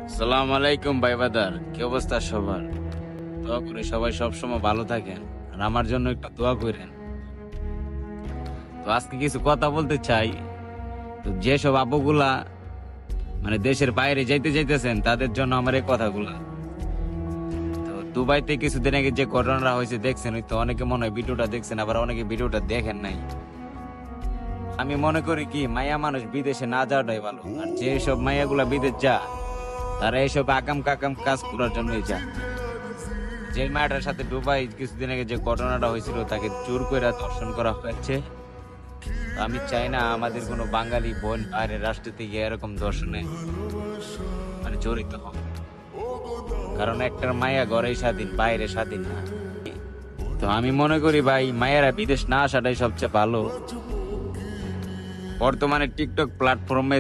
আসসালামু আলাইকুম ভাই বাদার, কি অবস্থা সবার? দোয়া করি সবাই সবসময় ভালো থাকেন, আর আমার জন্য একটু দোয়া করেন। তো আজকে কিছু কথা বলতে চাই। তো যেসব আপুগুলা দেশের বাইরে যাইতে যাইতেছেন তাদের জন্য আমার এই কথাগুলা। তো দুবাইতে কিছুদিন আগে যে ঘটনাটা হয়েছে দেখছেন, তো অনেকে মনে হয় ভিডিওটা দেখছেন, আবার অনেকে ভিডিওটা দেখেন নাই। আমি মনে করি কি, মায়া মানুষ বিদেশে না যাওয়াটাই ভালো। আর যেসব মায়াগুলা বিদেশ যা, তারা এইসব আকাম কাকাম কাজ করার জন্যই যায়। যে মায়াটার সাথে দুবাই কিছুদিন আগে যে ঘটনাটা হয়েছিল, তাকে জোর করে ধর্ষণ করা হয়েছে। তো আমি চাই না আমাদের কোনো বাঙালি বোন বাইরের রাষ্ট্র থেকে এরকম ধর্ষণে জড়িত হোক। কারণ একটার মায়া ঘরেই স্বাধীন, বাইরে স্বাধীন না। তো আমি মনে করি ভাই, মায়েরা বিদেশ না আসাটাই সবচেয়ে ভালো। বর্তমানে টিকটক প্ল্যাটফর্মে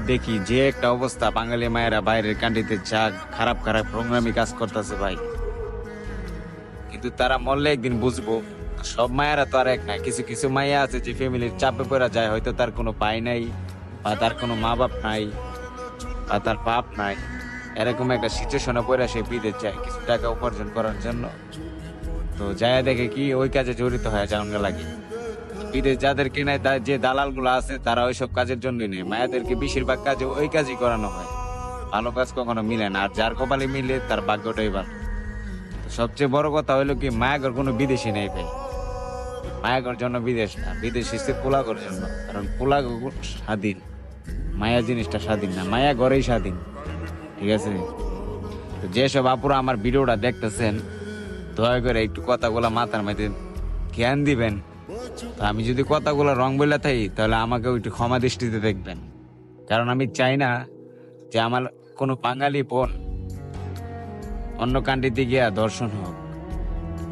দেখি যে একটা অবস্থা, বাঙালি মায়েরা বাইরের কান্ট্রিতে যা খারাপ খারাপ প্রোগ্রামই কাজ করতেছে ভাই। কিন্তু তারা মরলে একদিন বুঝবো, সব মায়েরা তো আর এক না। কিছু কিছু মাইয়া আছে যে ফ্যামিলির চাপে পড়া যায়, হয়তো তার কোনো ভাই নাই, বা তার কোনো মা বাপ নাই, বা তার বাপ নাই। এরকম একটা সিচুয়েশনে পড়ে সে বিদেশ যায় কিছু টাকা উপার্জন করার জন্য। তো যায় দেখে কি ওই কাজে জড়িত হয়ে যাওয়া লাগে। বিদেশ যাদেরকে নেয়, যে দালাল গুলো আছে, তারা ওইসব কাজের জন্যই নেয়। মায়াদেরকে বেশিরভাগ কাজে ওই কাজই করানো হয়। ভালো কাজ কখনো মিলে না, আর যার কপালে মিলে তার ভাগ্যটাই ভালো। তো সবচেয়ে বড় কথা হইলো কি, মায়াগর কোনো বিদেশি নেই ভাই। মায়াগর জন্য বিদেশ না, বিদেশ এসে পোলাগর জন্য। কারণ পোলাগর স্বাধীন, মায়া জিনিসটা স্বাধীন না। মায়া ঘরেই স্বাধীন, ঠিক আছে? তো যেসব আপুরা আমার ভিডিওটা দেখতেছেন, দয়া করে একটু কথাগুলা মাথার মধ্যে জ্ঞান দিবেন। তো আমি যদি কথাগুলো রং বলে থাকি, তাহলে আমাকে একটু ক্ষমা দৃষ্টিতে দেখবেন। কারণ আমি চাই না যে আমার কোনো বাঙালি বোন অন্য কান্ট্রিতে গিয়া দর্শন হোক।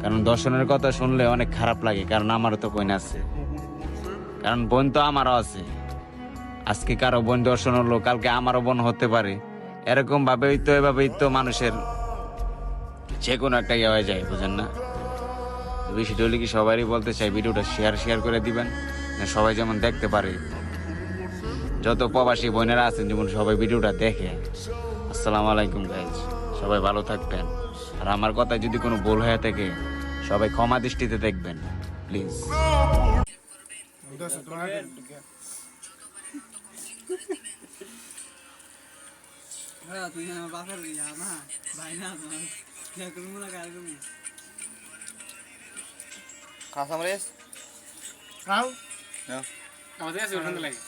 কারণ দর্শনের কথা শুনলে অনেক খারাপ লাগে, কারণ আমারও তো বোন আছে। কারণ বোন তো আমারও আছে। আজকে কারো বোন দর্শন হলো, কালকে আমারও বোন হতে পারে। এরকম এভাবেই তো মানুষের যে কোনো একটা ইয়ে হয়ে যায়, বুঝেন না? তো বিষয়টা হলে কি, সবারই বলতে চাই ভিডিওটা শেয়ার শেয়ার করে দিবেন, সবাই যেমন দেখতে পারে। যত প্রবাসী বোনেরা আছেন, যেমন সবাই ভিডিওটা দেখে। আসসালামু আলাইকুম গাইজ, সবাই ভালো থাকবেন। আর আমার কথায় যদি কোনো ভুল হয়ে থাকে, সবাই ক্ষমা দৃষ্টিতে দেখবেন, প্লিজ। তুই আমার বাসার ইয়া না ভাই না আমার করবো না কার করবো কাঁচামরিচ খাও নাও। আমাদের আছে ওখানে লাগে